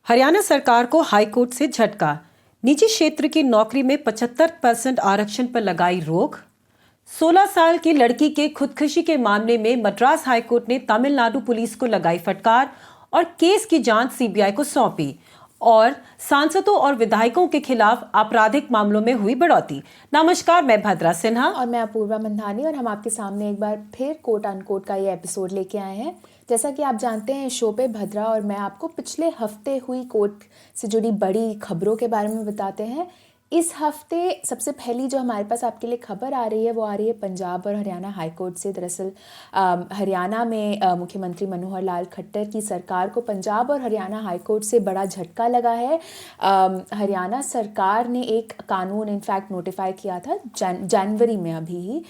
हरियाणा सरकार को हाईकोर्ट से झटका। निजी क्षेत्र की नौकरी में 75% आरक्षण पर लगाई रोक। 16 साल की लड़की के खुदकुशी के मामले में मद्रास हाईकोर्ट ने तमिलनाडु पुलिस को लगाई फटकार और केस की जांच सीबीआई को सौंपी। और सांसदों और विधायकों के खिलाफ आपराधिक मामलों में हुई बढ़ोतरी। नमस्कार, मैं भद्रा सिन्हा और मैं अपूर्वा मंधानी और हम आपके सामने एक बार फिर कोट अनकोट का ये एपिसोड लेके आए हैं। जैसा कि आप जानते हैं, शो पे भद्रा और मैं आपको पिछले हफ्ते हुई कोर्ट से जुड़ी बड़ी खबरों के बारे में बताते हैं। इस हफ्ते सबसे पहली जो हमारे पास आपके लिए खबर आ रही है वो आ रही है पंजाब और हरियाणा हाईकोर्ट से। दरअसल हरियाणा में मुख्यमंत्री मनोहर लाल खट्टर की सरकार को पंजाब और हरियाणा हाईकोर्ट से बड़ा झटका लगा है। हरियाणा सरकार ने एक कानून इनफैक्ट नोटिफाई किया था जनवरी में अभी ही।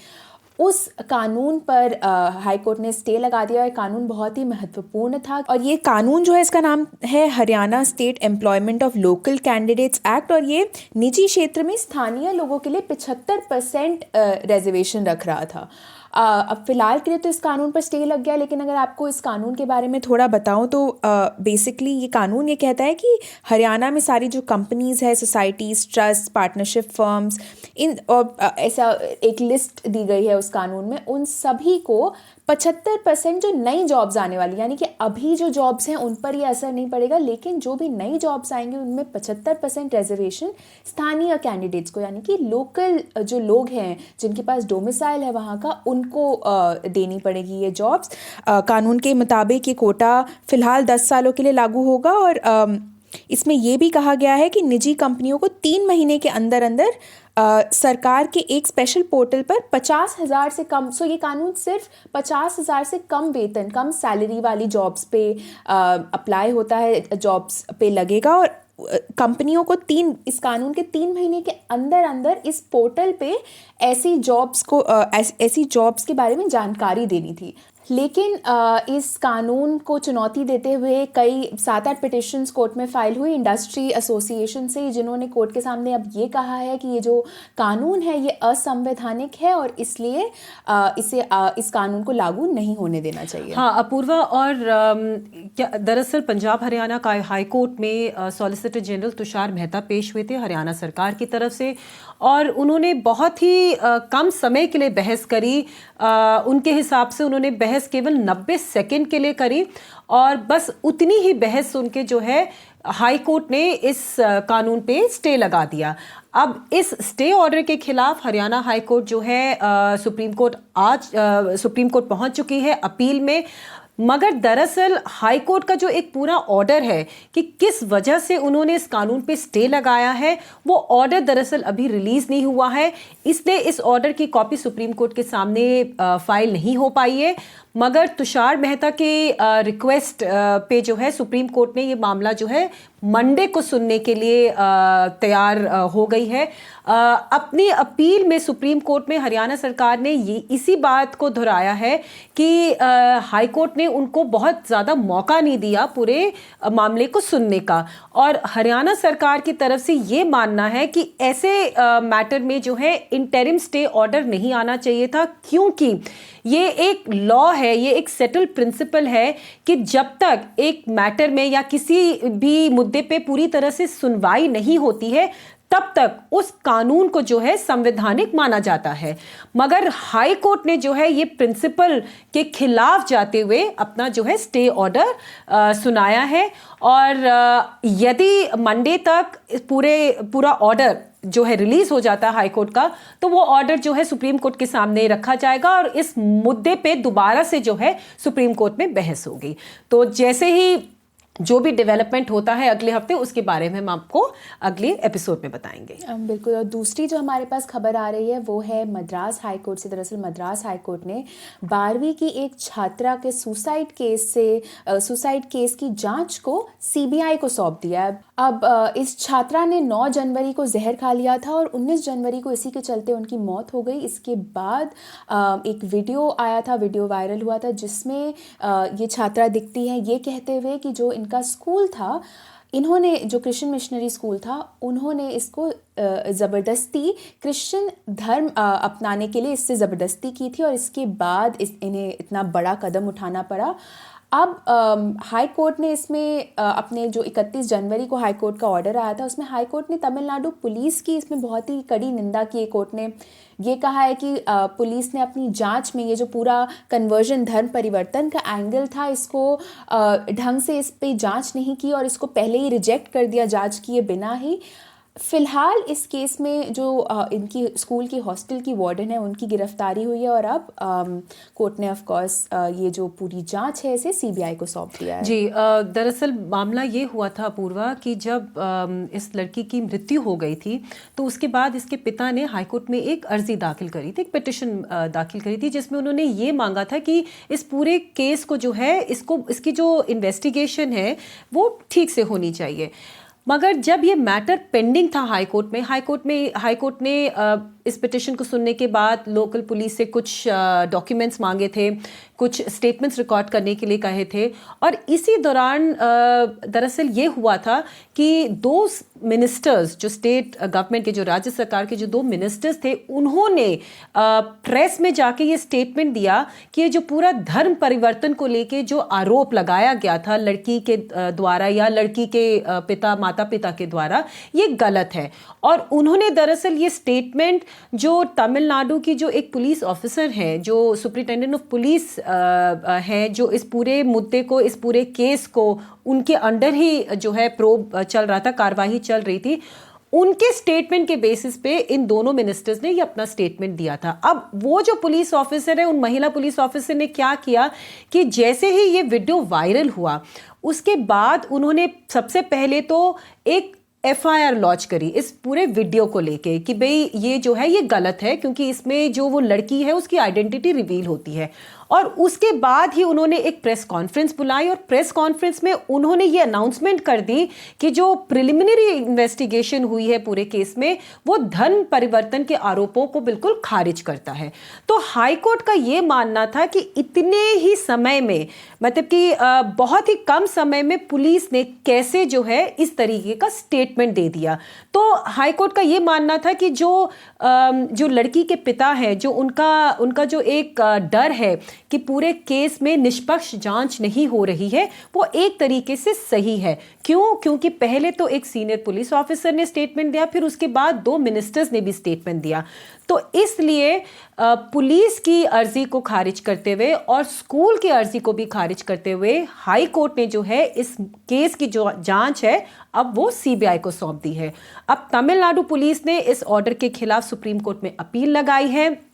उस कानून पर हाईकोर्ट ने स्टे लगा दिया। और कानून बहुत ही महत्वपूर्ण था और ये कानून जो है इसका नाम है Haryana state employment of local candidates act. और ये निजी क्षेत्र में स्थानीय लोगों के लिए 75% रिजर्वेशन रख रहा था। अब फिलहाल के लिए तो इस कानून पर स्टे लग गया, लेकिन अगर आपको इस कानून के बारे में थोड़ा बताऊं तो बेसिकली ये कानून ये कहता है कि हरियाणा में सारी जो कंपनीज है, सोसाइटीज़, ट्रस्ट, पार्टनरशिप फर्म्स, इन और ऐसा एक लिस्ट दी गई है उस कानून में, उन सभी को 75% जो नई जॉब्स आने वाली, यानी कि अभी जो जॉब्स हैं उन पर ये असर नहीं पड़ेगा, लेकिन जो भी नई जॉब्स आएंगे उनमें 75% रिजर्वेशन स्थानीय कैंडिडेट्स को, यानी कि लोकल जो लोग हैं जिनके पास डोमिसाइल है वहाँ का, उनको देनी पड़ेगी ये जॉब्स। कानून के मुताबिक ये कोटा फिलहाल 10 सालों के लिए लागू होगा। और इसमें यह भी कहा गया है कि निजी कंपनियों को 3 महीने के अंदर अंदर सरकार के एक स्पेशल पोर्टल पर 50,000 से कम, ये कानून सिर्फ 50,000 से कम वेतन, कम सैलरी वाली जॉब्स पे अप्लाई होता है, जॉब्स पे लगेगा। और कंपनियों को इस कानून के 3 महीने के अंदर अंदर इस पोर्टल पे ऐसी जॉब्स के बारे में जानकारी देनी थी। लेकिन इस कानून को चुनौती देते हुए कई 7-8 पिटिशन्स कोर्ट में फाइल हुई इंडस्ट्री एसोसिएशन से, जिन्होंने कोर्ट के सामने अब ये कहा है कि ये जो कानून है ये असंवैधानिक है और इसलिए इस कानून को लागू नहीं होने देना चाहिए। हाँ अपूर्वा, और क्या दरअसल पंजाब हरियाणा का हाई कोर्ट में सॉलिसिटर जनरल तुषार मेहता पेश हुए थे हरियाणा सरकार की तरफ से, और उन्होंने बहुत ही कम समय के लिए बहस करी। उनके हिसाब से उन्होंने बहस केवल 90 सेकंड के लिए करी और बस उतनी ही बहस सुन के जो है हाई कोर्ट ने इस कानून पे स्टे लगा दिया। अब इस स्टे ऑर्डर के खिलाफ हरियाणा हाई कोर्ट जो है सुप्रीम कोर्ट पहुंच चुकी है अपील में। मगर दरअसल हाई कोर्ट का जो एक पूरा ऑर्डर है कि किस वजह से उन्होंने इस कानून पे स्टे लगाया है, वो ऑर्डर दरअसल अभी रिलीज नहीं हुआ है, इसलिए इस ऑर्डर की कॉपी सुप्रीम कोर्ट के सामने फाइल नहीं हो पाई है। मगर तुषार मेहता के रिक्वेस्ट पे जो है सुप्रीम कोर्ट ने ये मामला जो है मंडे को सुनने के लिए तैयार हो गई है। अपनी अपील में सुप्रीम कोर्ट में हरियाणा सरकार ने इसी बात को दोहराया है कि हाई कोर्ट ने उनको बहुत ज़्यादा मौका नहीं दिया पूरे मामले को सुनने का, और हरियाणा सरकार की तरफ से ये मानना है कि ऐसे मैटर में जो है इंटरिम स्टे ऑर्डर नहीं आना चाहिए था, क्योंकि ये एक लॉ है, ये एक सेटल प्रिंसिपल है कि जब तक एक मैटर में या किसी भी मुद्दे पे पूरी तरह से सुनवाई नहीं होती है तब तक उस कानून को जो है संवैधानिक माना जाता है। मगर हाई कोर्ट ने जो है ये प्रिंसिपल के खिलाफ जाते हुए अपना जो है स्टे ऑर्डर सुनाया है। और यदि मंडे तक पूरा ऑर्डर जो है रिलीज हो जाता है हाई कोर्ट का, तो वो ऑर्डर जो है सुप्रीम कोर्ट के सामने रखा जाएगा और इस मुद्दे पे दोबारा से जो है सुप्रीम कोर्ट में बहस होगी। तो जैसे ही जो भी डेवलपमेंट होता है अगले हफ्ते, उसके बारे में हम आपको अगले एपिसोड में बताएंगे। बिल्कुल। और दूसरी जो हमारे पास खबर आ रही है वो है मद्रास हाई कोर्ट से। दरअसल मद्रास हाई कोर्ट ने 12वीं की एक छात्रा के सुसाइड केस की जांच को सीबीआई को सौंप दिया है। अब इस छात्रा ने 9 जनवरी को जहर खा लिया था और 19 जनवरी को इसी के चलते उनकी मौत हो गई। इसके बाद एक वीडियो आया था, वीडियो वायरल हुआ था, जिसमें ये छात्रा दिखती है ये कहते हुए कि जो इनका स्कूल था, इन्होंने जो क्रिश्चियन मिशनरी स्कूल था, उन्होंने इसको ज़बरदस्ती क्रिश्चियन धर्म अपनाने के लिए इससे ज़बरदस्ती की थी और इसके बाद इन्हें इतना बड़ा कदम उठाना पड़ा। अब हाई कोर्ट ने इसमें अपने जो 31 जनवरी को हाई कोर्ट का ऑर्डर आया था, उसमें हाई कोर्ट ने तमिलनाडु पुलिस की इसमें बहुत ही कड़ी निंदा की है। कोर्ट ने ये कहा है कि पुलिस ने अपनी जांच में ये जो पूरा कन्वर्जन धर्म परिवर्तन का एंगल था, इसको ढंग से इस पे जांच नहीं की और इसको पहले ही रिजेक्ट कर दिया जांच किए बिना ही। फिलहाल इस केस में जो इनकी स्कूल की हॉस्टल की वार्डन है उनकी गिरफ्तारी हुई है और अब कोर्ट ने ऑफ कोर्स ये जो पूरी जांच है इसे सीबीआई को सौंप दिया है। जी, दरअसल मामला ये हुआ था पूर्वा कि जब इस लड़की की मृत्यु हो गई थी तो उसके बाद इसके पिता ने हाईकोर्ट में एक अर्जी दाखिल करी थी, एक पिटिशन दाखिल करी थी, जिसमें उन्होंने ये मांगा था कि इस पूरे केस को जो है इसकी जो इन्वेस्टिगेशन है वो ठीक से होनी चाहिए। मगर जब ये मैटर पेंडिंग था हाईकोर्ट ने इस पिटिशन को सुनने के बाद लोकल पुलिस से कुछ डॉक्यूमेंट्स मांगे थे, कुछ स्टेटमेंट्स रिकॉर्ड करने के लिए कहे थे और इसी दौरान दरअसल ये हुआ था कि दो मिनिस्टर्स जो स्टेट गवर्नमेंट के, जो राज्य सरकार के जो दो मिनिस्टर्स थे, उन्होंने प्रेस में जाके ये स्टेटमेंट दिया कि ये जो पूरा धर्म परिवर्तन को लेके जो आरोप लगाया गया था लड़की के द्वारा या लड़की के माता पिता के द्वारा, ये गलत है। और उन्होंने दरअसल ये स्टेटमेंट जो तमिलनाडु की जो एक पुलिस ऑफिसर हैं, जो सुपरिटेंडेंट ऑफ पुलिस हैं, जो इस पूरे मुद्दे को, इस पूरे केस को उनके अंडर ही जो है प्रोब चल रहा था, कार्यवाही चल रही थी, उनके स्टेटमेंट के बेसिस पे इन दोनों मिनिस्टर्स ने ये अपना स्टेटमेंट दिया था। अब वो जो पुलिस ऑफिसर है, उन महिला पुलिस ऑफिसर ने क्या किया कि जैसे ही ये वीडियो वायरल हुआ उसके बाद उन्होंने सबसे पहले तो एक एफआईआर लॉन्च करी इस पूरे वीडियो को लेके कि भाई ये जो है ये गलत है, क्योंकि इसमें जो वो लड़की है उसकी आइडेंटिटी रिवील होती है। और उसके बाद ही उन्होंने एक प्रेस कॉन्फ्रेंस बुलाई और प्रेस कॉन्फ्रेंस में उन्होंने ये अनाउंसमेंट कर दी कि जो प्रिलिमिनरी इन्वेस्टिगेशन हुई है पूरे केस में वो धर्म परिवर्तन के आरोपों को बिल्कुल खारिज करता है। तो हाईकोर्ट का ये मानना था कि इतने ही समय में, मतलब कि बहुत ही कम समय में पुलिस ने कैसे जो है इस तरीके का स्टेटमेंट दे दिया। तो हाईकोर्ट का ये मानना था कि जो लड़की के पिता है, जो उनका जो एक डर है कि पूरे केस में निष्पक्ष जांच नहीं हो रही है, वो एक तरीके से सही है। क्योंकि पहले तो एक सीनियर पुलिस ऑफिसर ने स्टेटमेंट दिया, फिर उसके बाद दो मिनिस्टर्स ने भी स्टेटमेंट दिया। तो इसलिए पुलिस की अर्जी को खारिज करते हुए और स्कूल की अर्जी को भी खारिज करते हुए हाई कोर्ट ने जो है इस केस की जो जांच है अब वो सीबीआई को सौंप दी है। अब तमिलनाडु पुलिस ने इस ऑर्डर के खिलाफ सुप्रीम कोर्ट में अपील लगाई है,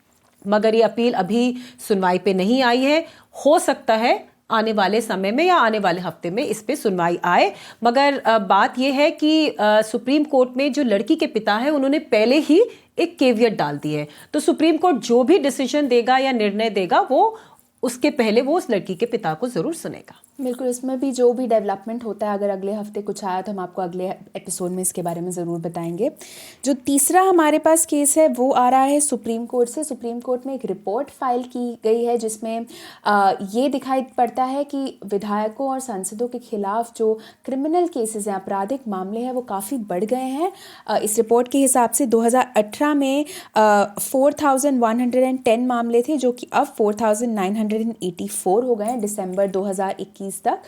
मगर ये अपील अभी सुनवाई पे नहीं आई है। हो सकता है आने वाले समय में या आने वाले हफ्ते में इस पे सुनवाई आए, मगर बात यह है कि सुप्रीम कोर्ट में जो लड़की के पिता है उन्होंने पहले ही एक केवियट डाल दी है। तो सुप्रीम कोर्ट जो भी डिसीजन देगा या निर्णय देगा वो उसके पहले वो उस लड़की के पिता को जरूर सुनेगा। बिल्कुल, इसमें भी जो भी डेवलपमेंट होता है, अगर अगले हफ्ते कुछ आया तो हम आपको अगले एपिसोड में इसके बारे में ज़रूर बताएंगे। जो तीसरा हमारे पास केस है वो आ रहा है सुप्रीम कोर्ट से। सुप्रीम कोर्ट में एक रिपोर्ट फाइल की गई है जिसमें ये दिखाई पड़ता है कि विधायकों और सांसदों के खिलाफ जो क्रिमिनल केसेस हैं, आपराधिक मामले हैं, वो काफ़ी बढ़ गए हैं। इस रिपोर्ट के हिसाब से 2018 में 4110 मामले थे जो कि अब 4984 हो गए हैं दिसंबर 2021 तक।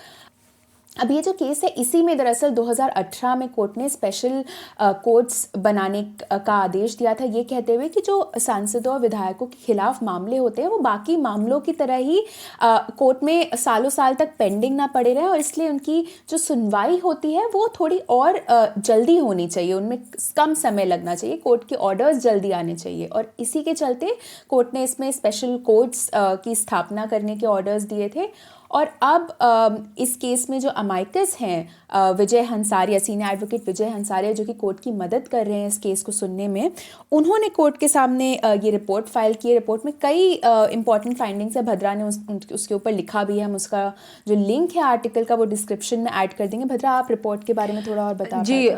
अब ये जो केस है इसी में दरअसल 2018 में कोर्ट ने स्पेशल कोर्ट्स बनाने का आदेश दिया था, ये कहते हुए कि जो सांसदों और विधायकों के खिलाफ मामले होते हैं वो बाकी मामलों की तरह ही कोर्ट में सालों साल तक पेंडिंग ना पड़े रहे, और इसलिए उनकी जो सुनवाई होती है वो थोड़ी और जल्दी होनी चाहिए, उनमें कम समय लगना चाहिए, कोर्ट के ऑर्डर्स जल्दी आने चाहिए। और इसी के चलते कोर्ट ने इसमें स्पेशल कोर्ट्स की स्थापना करने के ऑर्डर्स दिए थे। और अब इस केस में जो अमाइकस हैं विजय हंसारिया, सीनियर एडवोकेट विजय हंसारिया, जो कि कोर्ट की मदद कर रहे हैं इस केस को सुनने में, उन्होंने कोर्ट के सामने ये रिपोर्ट फाइल की है। रिपोर्ट में कई इंपॉर्टेंट फाइंडिंग्स है, भद्रा ने उसके ऊपर लिखा भी है। हम उसका जो लिंक है आर्टिकल का वो डिस्क्रिप्शन में ऐड कर देंगे। भद्रा, आप रिपोर्ट के बारे में थोड़ा और बता जी।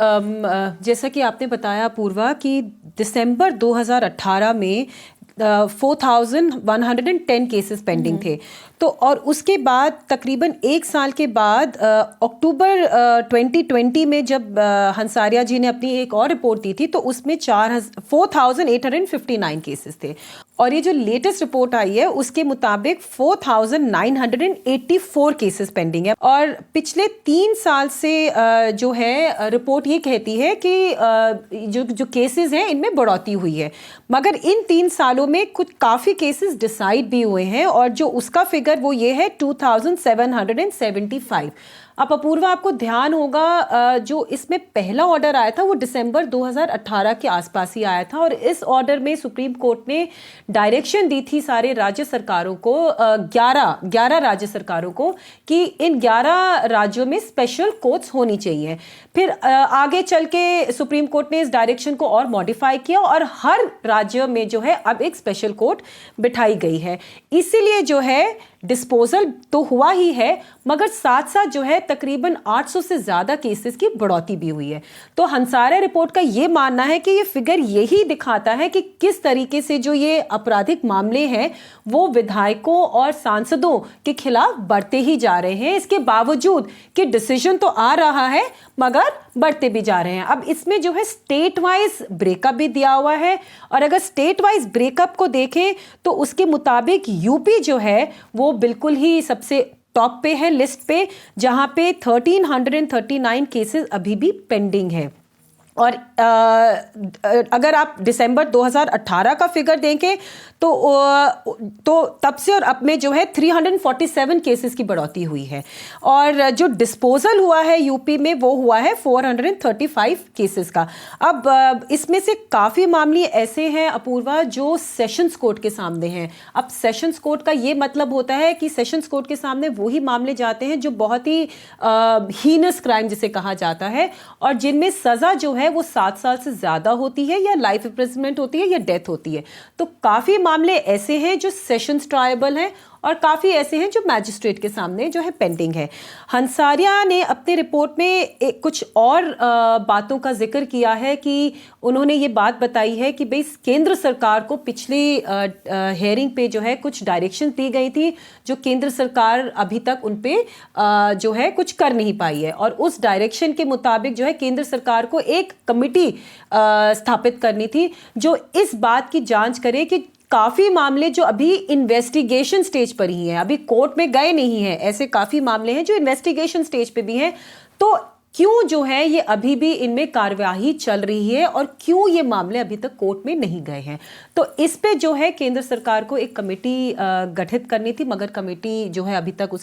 जैसा कि आपने बताया पूर्वा कि दिसंबर 2018 में 4110 केसेस पेंडिंग थे। तो और उसके बाद तकरीबन एक साल के बाद अक्टूबर 2020 में जब हंसारिया जी ने अपनी एक और रिपोर्ट दी थी, तो उसमें 4,859 केसेस थे। और ये जो लेटेस्ट रिपोर्ट आई है उसके मुताबिक 4,984 केसेस पेंडिंग है। और पिछले 3 साल से जो है रिपोर्ट ये कहती है कि जो केसेस हैं इनमें बढ़ोतरी हुई है, मगर इन 3 सालों में कुछ काफ़ी केसेस डिसाइड भी हुए हैं, और जो उसका फिगर वो ये है 2,775। अब अपूर्वा, आपको ध्यान होगा जो इसमें पहला ऑर्डर आया था वो दिसंबर 2018 के आसपास ही आया था, और इस ऑर्डर में सुप्रीम कोर्ट ने डायरेक्शन दी थी सारे राज्य सरकारों को, 11 राज्य सरकारों को, कि इन 11 राज्यों में स्पेशल कोर्ट्स होनी चाहिए। फिर आगे चल के सुप्रीम कोर्ट ने इस डायरेक्शन को और मॉडिफाई किया और हर राज्य में जो है अब एक स्पेशल कोर्ट बिठाई गई है। इसीलिए जो है डिस्पोजल तो हुआ ही है, मगर साथ साथ जो है तकरीबन 800 से ज्यादा केसेस की बढ़ोतरी भी हुई है। तो हंसारिया रिपोर्ट का ये मानना है कि ये फिगर यही दिखाता है कि किस तरीके से जो ये आपराधिक मामले हैं वो विधायकों और सांसदों के खिलाफ बढ़ते ही जा रहे हैं, इसके बावजूद कि डिसीजन तो आ रहा है मगर बढ़ते भी जा रहे हैं। अब इसमें जो है स्टेट वाइज ब्रेकअप भी दिया हुआ है, और अगर स्टेट वाइज ब्रेकअप को देखें तो उसके मुताबिक यूपी जो है वो बिल्कुल ही सबसे टॉप पे है लिस्ट पे, जहां पे 1339 केसेस अभी भी पेंडिंग है। और अगर आप दिसंबर 2018 का फिगर देखें तो तब से और अब में जो है 347 केसेस की बढ़ोतरी हुई है, और जो डिस्पोजल हुआ है यूपी में वो हुआ है 435 केसेस का। अब इसमें से काफ़ी मामले ऐसे हैं अपूर्वा जो सेशंस कोर्ट के सामने हैं। अब सेशंस कोर्ट का ये मतलब होता है कि सेशंस कोर्ट के सामने वही मामले जाते हैं जो बहुत ही हीनस क्राइम जिसे कहा जाता है, और जिनमें सज़ा जो है वो 7 साल से ज़्यादा होती है, या लाइफ इम्प्रिजनमेंट होती है, या डेथ होती है। तो काफ़ी मामले ऐसे हैं जो सेशंस ट्रायबल हैं, और काफ़ी ऐसे हैं जो मैजिस्ट्रेट के सामने जो है पेंडिंग है। हंसारिया ने अपने रिपोर्ट में कुछ और बातों का जिक्र किया है कि उन्होंने ये बात बताई है कि भाई केंद्र सरकार को पिछली हेयरिंग पे जो है कुछ डायरेक्शन दी गई थी जो केंद्र सरकार अभी तक उन पे जो है कुछ कर नहीं पाई है, और उस डायरेक्शन के मुताबिक जो है केंद्र सरकार को एक कमिटी स्थापित करनी थी जो इस बात की जांच करे कि काफी मामले जो अभी इन्वेस्टिगेशन स्टेज पर ही हैं, अभी कोर्ट में गए नहीं हैं, ऐसे काफी मामले हैं जो इन्वेस्टिगेशन स्टेज पे भी हैं, तो क्यों जो है ये अभी भी इनमें कार्यवाही चल रही है और क्यों ये मामले अभी तक कोर्ट में नहीं गए हैं। तो इस पे जो है केंद्र सरकार को एक कमेटी गठित करनी थी, मगर कमेटी जो है अभी तक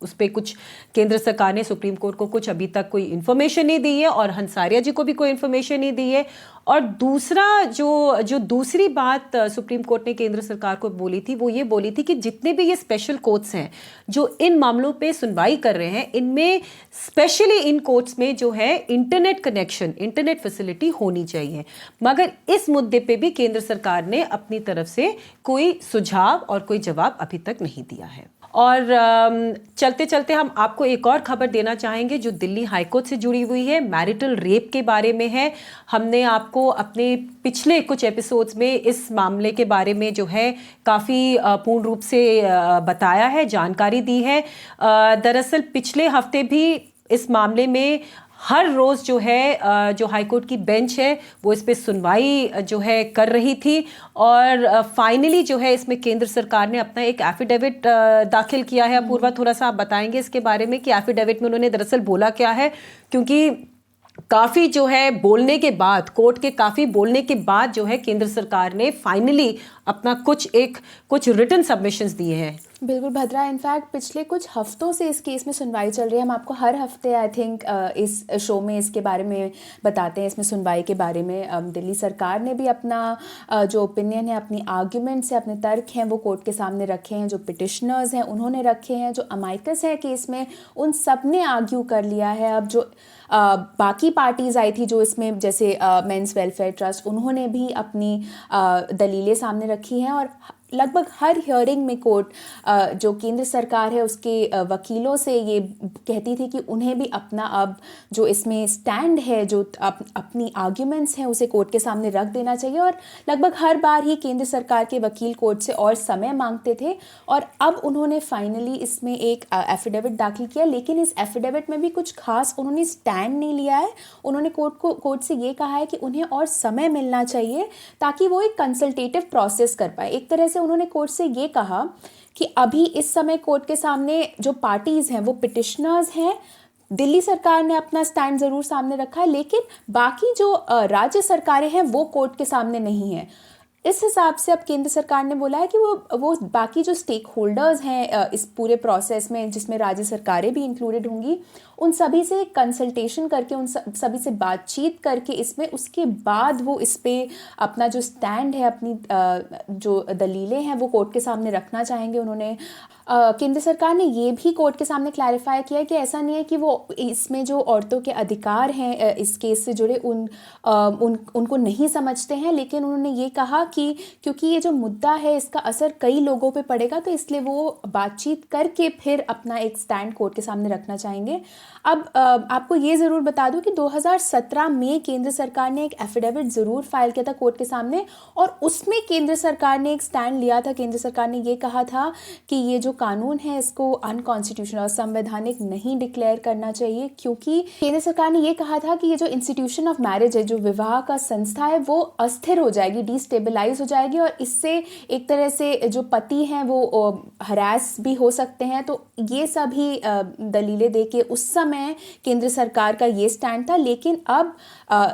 उस पे कुछ केंद्र सरकार ने सुप्रीम कोर्ट को कुछ अभी तक कोई इन्फॉर्मेशन नहीं दी है, और हंसारिया जी को भी कोई इन्फॉर्मेशन नहीं दी है। और दूसरा जो दूसरी बात सुप्रीम कोर्ट ने केंद्र सरकार को बोली थी वो ये बोली थी कि जितने भी ये स्पेशल कोर्ट्स हैं जो इन मामलों पे सुनवाई कर रहे हैं, इनमें स्पेशली इन कोर्ट्स में जो है इंटरनेट कनेक्शन, इंटरनेट फैसिलिटी होनी चाहिए। मगर इस मुद्दे पे भी केंद्र सरकार ने अपनी तरफ से कोई सुझाव और कोई जवाब अभी तक नहीं दिया है। और चलते चलते हम आपको एक और खबर देना चाहेंगे जो दिल्ली हाईकोर्ट से जुड़ी हुई है, मैरिटल रेप के बारे में है। हमने आपको अपने पिछले कुछ एपिसोड्स में इस मामले के बारे में जो है काफ़ी पूर्ण रूप से बताया है, जानकारी दी है। दरअसल पिछले हफ्ते भी इस मामले में हर रोज़ जो है जो हाईकोर्ट की बेंच है वो इस पे सुनवाई जो है कर रही थी, और फाइनली जो है इसमें केंद्र सरकार ने अपना एक एफिडेविट दाखिल किया है। अपूर्वा, थोड़ा सा आप बताएंगे इसके बारे में कि एफिडेविट में उन्होंने दरअसल बोला क्या है, क्योंकि काफ़ी जो है बोलने के बाद, कोर्ट के काफ़ी बोलने के बाद जो है केंद्र सरकार ने फाइनली अपना कुछ रिटन सबमिशंस दिए हैं। बिल्कुल भद्रा, इनफैक्ट पिछले कुछ हफ्तों से इस केस में सुनवाई चल रही है। हम आपको हर हफ्ते आई थिंक इस शो में इसके बारे में बताते हैं, इसमें सुनवाई के बारे में। दिल्ली सरकार ने भी अपना जो ओपिनियन है, अपनी आर्ग्यूमेंट्स है, अपने तर्क हैं वो कोर्ट के सामने रखे हैं। जो पिटिशनर्स हैं उन्होंने रखे हैं, जो अमाइकस है केस में उन सब ने आर्ग्यू कर लिया है। अब जो बाकी पार्टीज़ आई थी जो इसमें, जैसे मेंस वेलफेयर ट्रस्ट, उन्होंने भी अपनी दलीलें सामने रखी हैं, और लगभग हर हियरिंग में कोर्ट जो केंद्र सरकार है उसके वकीलों से ये कहती थी कि उन्हें भी अपना अब जो इसमें स्टैंड है, जो अपनी आर्ग्यूमेंट्स हैं उसे कोर्ट के सामने रख देना चाहिए। और लगभग हर बार ही केंद्र सरकार के वकील कोर्ट से और समय मांगते थे और अब उन्होंने फाइनली इसमें एक एफिडेविट दाखिल किया, लेकिन इस एफिडेविट में भी कुछ खास उन्होंने स्टैंड नहीं लिया है। उन्होंने कोर्ट से ये कहा है कि उन्हें और समय मिलना चाहिए ताकि वो एक कंसल्टेटिव प्रोसेस कर पाए। एक तरह से उन्होंने कोर्ट से ये कहा कि अभी इस समय कोर्ट के सामने जो पार्टीज हैं वो पिटिशनर्स हैं। दिल्ली सरकार ने अपना स्टैंड जरूर सामने रखा है, लेकिन बाकी जो राज्य सरकारें हैं वो कोर्ट के सामने नहीं है। इस हिसाब से अब केंद्र सरकार ने बोला है कि वो बाकी जो स्टेक होल्डर्स हैं इस पूरे प्रोसेस में, जिसमें राज्य सरकारें भी इंक्लूडेड होंगी, उन सभी से कंसल्टेशन करके, उन सभी से बातचीत करके इसमें, उसके बाद वो इस पे अपना जो स्टैंड है, अपनी जो दलीलें हैं वो कोर्ट के सामने रखना चाहेंगे। उन्होंने केंद्र सरकार ने ये भी कोर्ट के सामने क्लैरिफाई किया कि ऐसा नहीं है कि वो इसमें जो औरतों के अधिकार हैं इस केस से जुड़े उनको नहीं समझते हैं, लेकिन उन्होंने ये कहा कि क्योंकि ये जो मुद्दा है इसका असर कई लोगों पे पड़ेगा, तो इसलिए वो बातचीत करके फिर अपना एक स्टैंड कोर्ट के सामने रखना चाहेंगे। अब आपको ये ज़रूर बता दूं कि 2017 में केंद्र सरकार ने एक एफिडेविट ज़रूर फाइल किया था कोर्ट के सामने और उसमें केंद्र सरकार ने एक स्टैंड लिया था। केंद्र सरकार ने ये कहा था कि ये जो कानून है इसको अनकॉन्स्टिट्यूशनल और संवैधानिक नहीं डिक्लेयर करना चाहिए, क्योंकि केंद्र सरकार ने ये कहा था कि ये जो इंस्टीट्यूशन ऑफ मैरिज है, जो विवाह का संस्था है, वो अस्थिर हो जाएगी, डिस्टेबलाइज हो जाएगी और इससे एक तरह से जो पति हैं वो हरास भी हो सकते हैं। तो ये सभी दलीलें देके उस समय केंद्र सरकार का ये स्टैंड था, लेकिन अब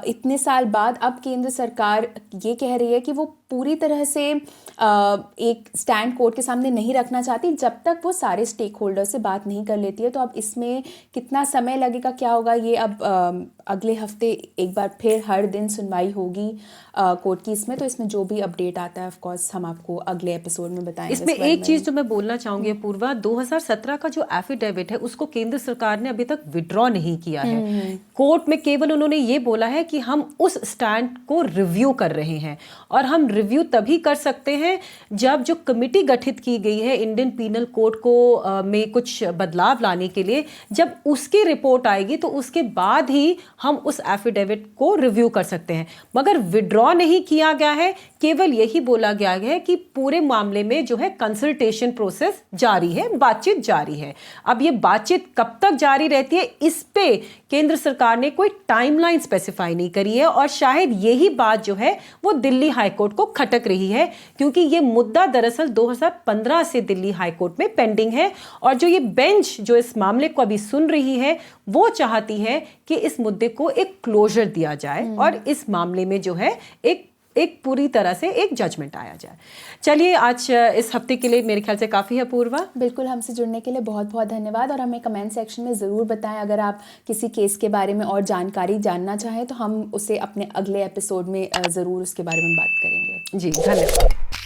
इतने साल बाद अब केंद्र सरकार ये कह रही है कि वो पूरी तरह से एक स्टैंड कोर्ट के सामने नहीं रखना चाहती जब तक वो सारे स्टेक होल्डर से बात नहीं कर लेती है। तो अब इसमें कितना समय लगेगा, क्या होगा, ये अब अगले हफ्ते एक बार फिर हर दिन सुनवाई होगी कोर्ट की इसमें। तो इसमें जो भी अपडेट आता है ऑफ कोर्स हम आपको अगले एपिसोड में बताएंगे। इसमें एक चीज जो मैं बोलना चाहूंगी पूर्वा, 2017 का जो एफिडेविट है उसको केंद्र सरकार ने अभी तक विड्रॉ नहीं किया है। कोर्ट में केवल उन्होंने ये बोला है कि हम उस स्टैंड को रिव्यू कर रहे हैं और हम रिव्यू तभी कर सकते हैं जब जो कमिटी गठित की गई है इंडियन पीनल कोड को में कुछ बदलाव लाने के लिए, जब उसकी रिपोर्ट आएगी तो उसके बाद ही हम उस एफिडेविट को रिव्यू कर सकते हैं। मगर विड्रॉ नहीं किया गया है, केवल यही बोला गया है कि पूरे मामले में जो है कंसल्टेशन प्रोसेस जारी है, बातचीत जारी है। अब ये बातचीत कब तक जारी रहती है इस पे केंद्र सरकार ने कोई टाइमलाइन स्पेसिफाई नहीं करी है और शायद यही बात जो है वो दिल्ली हाईकोर्ट को खटक रही है, क्योंकि ये मुद्दा दरअसल 2015 से दिल्ली हाईकोर्ट में पेंडिंग है और जो ये बेंच जो इस मामले को अभी सुन रही है वो चाहती है कि इस मुद्दे को एक क्लोजर दिया जाए और इस मामले में जो है एक पूरी तरह से एक जजमेंट आया जाए। चलिए, आज इस हफ्ते के लिए मेरे ख्याल से काफ़ी है पूर्वा। बिल्कुल, हमसे जुड़ने के लिए बहुत बहुत धन्यवाद और हमें कमेंट सेक्शन में ज़रूर बताएं अगर आप किसी केस के बारे में और जानकारी जानना चाहें तो हम उसे अपने अगले एपिसोड में ज़रूर उसके बारे में बात करेंगे। जी, धन्यवाद।